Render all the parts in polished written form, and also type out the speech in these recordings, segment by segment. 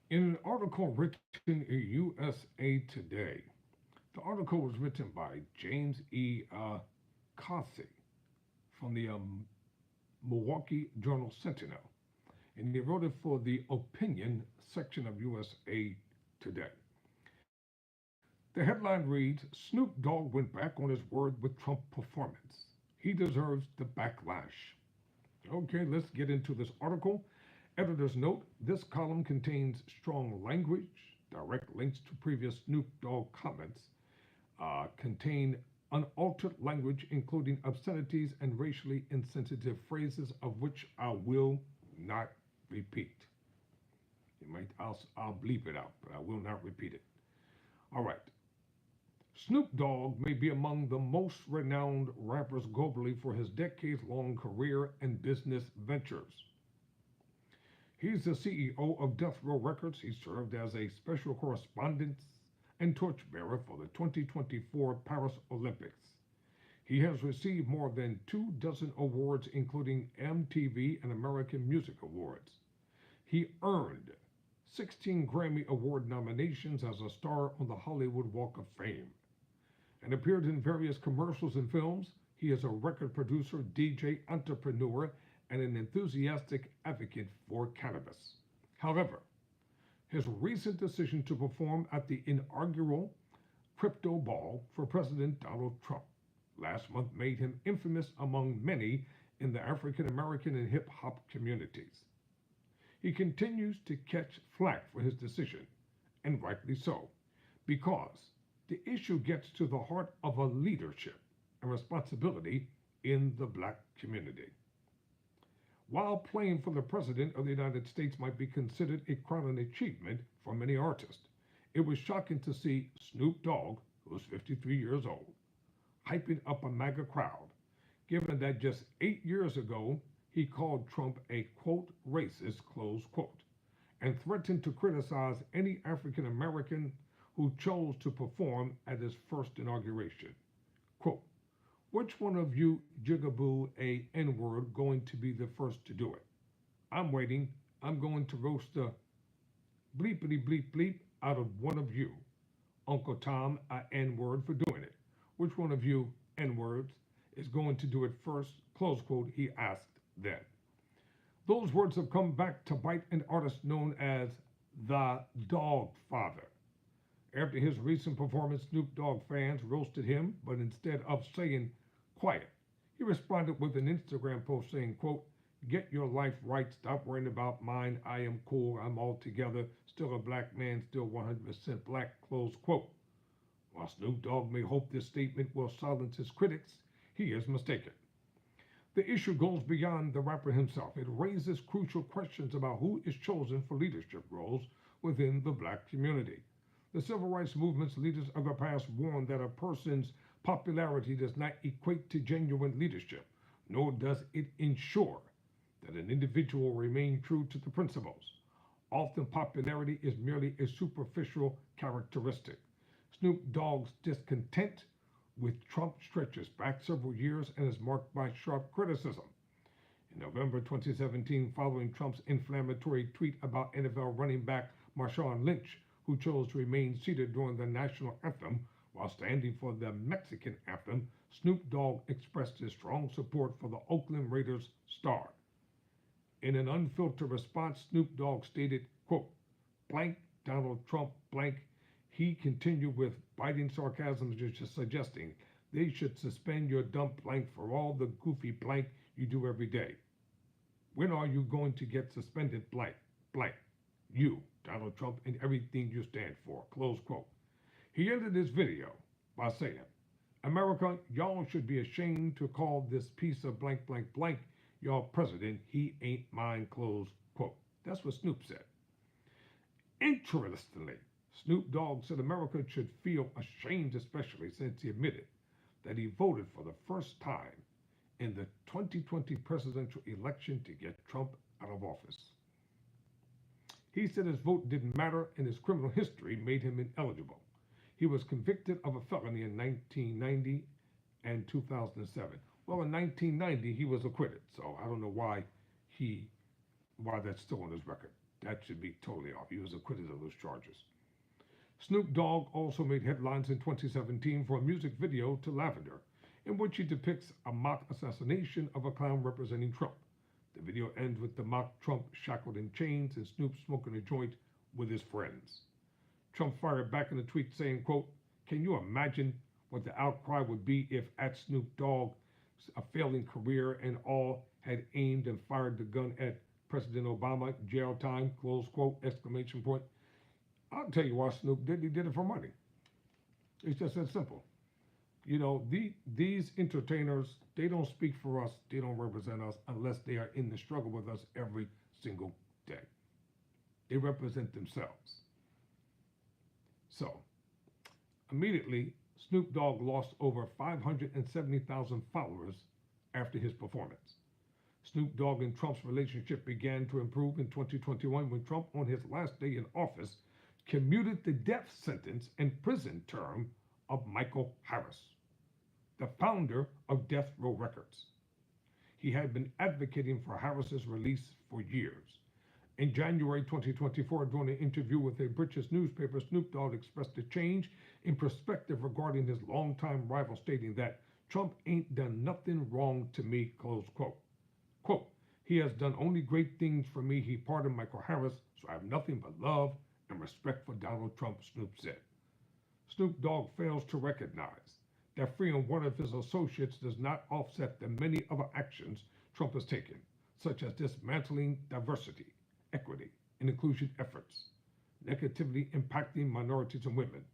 In an article written in USA Today, the article was written by James E. Casey from the Milwaukee Journal Sentinel, and he wrote it for the opinion section of USA Today. The headline reads Snoop Dogg went back on his word with Trump performance. He deserves the backlash. Okay, let's get into this article. Editor's note this column contains strong language, direct links to previous Snoop Dogg comments, contain unaltered language, including obscenities and racially insensitive phrases, of which I will not repeat. I'll bleep it out, but I will not repeat it. All right. Snoop Dogg may be among the most renowned rappers globally for his decades long career and business ventures. He's the CEO of Death Row Records. He served as a special correspondent and torchbearer for the 2024 Paris Olympics. He has received more than 2 dozen awards, including MTV and American Music Awards. He earned 16 Grammy Award nominations as a star on the Hollywood Walk of Fame and appeared in various commercials and films. He is a record producer, DJ, entrepreneur, and an enthusiastic advocate for cannabis. However, his recent decision to perform at the inaugural crypto ball for President Donald Trump last month made him infamous among many in the African American and hip hop communities. He continues to catch flack for his decision, and rightly so, because the issue gets to the heart of a leadership and responsibility in the black community. While playing for the President of the United States might be considered a crowning achievement for many artists, it was shocking to see Snoop Dogg, who's 53 years old, hyping up a MAGA crowd, given that just 8 years ago he called Trump a quote racist close quote, and threatened to criticize any African American who chose to perform at his first inauguration. Quote, which one of you jigaboo a N-word going to be the first to do it? I'm waiting. I'm going to roast the bleepity bleep bleep out of one of you. Uncle Tom, a N-word for doing it. Which one of you N-words is going to do it first? Close quote, he asked then. Those words have come back to bite an artist known as the Dog Father. After his recent performance, Snoop Dogg fans roasted him, but instead of saying quiet, he responded with an Instagram post saying, quote, get your life right, stop worrying about mine, I am cool, I'm all together, still a black man, still 100% black, close quote. While Snoop Dogg may hope this statement will silence his critics, he is mistaken. The issue goes beyond the rapper himself. It raises crucial questions about who is chosen for leadership roles within the black community. The civil rights movement's leaders of the past warned that a person's popularity does not equate to genuine leadership, nor does it ensure that an individual remain true to the principles. Often popularity is merely a superficial characteristic. Snoop Dogg's discontent with Trump stretches back several years and is marked by sharp criticism. In November 2017, following Trump's inflammatory tweet about NFL running back Marshawn Lynch, who chose to remain seated during the national anthem while standing for the Mexican anthem, Snoop Dogg expressed his strong support for the Oakland Raiders star. In an unfiltered response, Snoop Dogg stated, quote, blank Donald Trump blank. He continued with biting sarcasm, suggesting they should suspend your dumb blank for all the goofy blank you do every day. When are you going to get suspended blank blank? You, Donald Trump, and everything you stand for, close quote. He ended his video by saying, America, y'all should be ashamed to call this piece of blank blank blank your president. He ain't mine, close quote. That's what Snoop said. Interestingly, Snoop Dogg said America should feel ashamed, especially since he admitted that he voted for the first time in the 2020 presidential election to get Trump out of office. He said his vote didn't matter and his criminal history made him ineligible. He was convicted of a felony in 1990 and 2007. Well, in 1990 he was acquitted, so I don't know why that's still on his record. That should be totally off. He was acquitted of those charges. Snoop Dogg also made headlines in 2017 for a music video to Lavender, in which he depicts a mock assassination of a clown representing Trump. The video ends with the mock Trump shackled in chains and Snoop smoking a joint with his friends. Trump fired back in a tweet saying, quote, "Can you imagine what the outcry would be if at Snoop Dogg, a failing career and all, had aimed and fired the gun at President Obama, jail time, close quote, exclamation point." I'll tell you why Snoop did. He did it for money. It's just that simple. You know, these entertainers, they don't speak for us, they don't represent us unless they are in the struggle with us every single day. They represent themselves. So, immediately, Snoop Dogg lost over 570,000 followers after his performance. Snoop Dogg and Trump's relationship began to improve in 2021 when Trump, on his last day in office, commuted the death sentence and prison term of Michael Harris, the founder of Death Row Records. He had been advocating for Harris's release for years. In January 2024, during an interview with a British newspaper, Snoop Dogg expressed a change in perspective regarding his longtime rival, stating that Trump ain't done nothing wrong to me, close quote. Quote, "He has done only great things for me. He pardoned Michael Harris, so I have nothing but love and respect for Donald Trump," Snoop said. Snoop Dogg fails to recognize that freeing one of his associates does not offset the many other actions Trump has taken, such as dismantling diversity, equity, and inclusion efforts, negatively impacting minorities and women.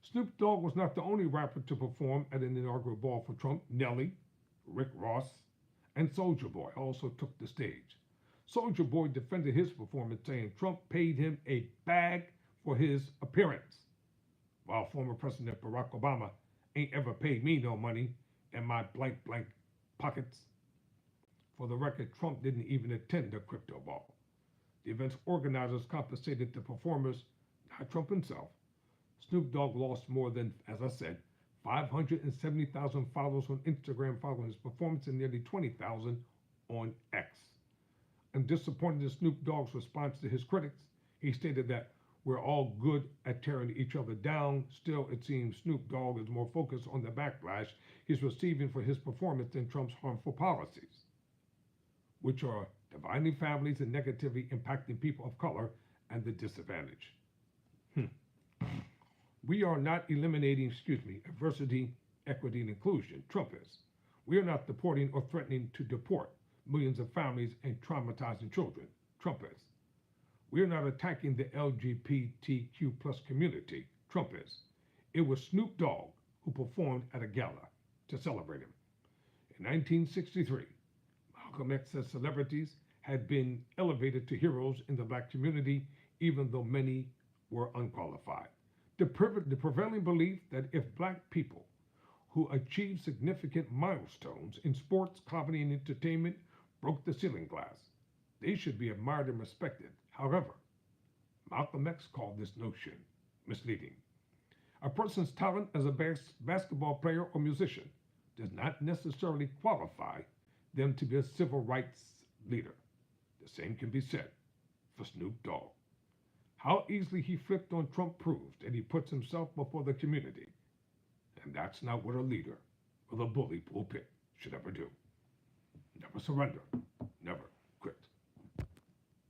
Snoop Dogg was not the only rapper to perform at an inaugural ball for Trump. Nelly, Rick Ross, and Soulja Boy also took the stage. Soulja Boy defended his performance, saying Trump paid him a bag for his appearance, while former President Barack Obama ain't ever paid me no money in my blank blank pockets. For the record, Trump didn't even attend the crypto ball. The event's organizers compensated the performers, not Trump himself. Snoop Dogg lost more than, as I said, 570,000 followers on Instagram following his performance and nearly 20,000 on X. And disappointed in Snoop Dogg's response to his critics, he stated that we're all good at tearing each other down. Still, it seems Snoop Dogg is more focused on the backlash he's receiving for his performance than Trump's harmful policies, which are dividing families and negatively impacting people of color and the disadvantaged. We are not eliminating, adversity, equity, and inclusion. Trump is. We are not deporting or threatening to deport millions of families and traumatizing children. Trump is. We are not attacking the LGBTQ plus community. Trump is. It was Snoop Dogg who performed at a gala to celebrate him. In 1963, Malcolm X said celebrities had been elevated to heroes in the black community, even though many were unqualified. The prevailing belief that if black people who achieved significant milestones in sports, comedy, and entertainment broke the ceiling glass, they should be admired and respected. However, Malcolm X called this notion misleading. A person's talent as a basketball player or musician does not necessarily qualify them to be a civil rights leader. The same can be said for Snoop Dogg. How easily he flipped on Trump proves that he puts himself before the community. And that's not what a leader with a bully pulpit should ever do. Never surrender. Never.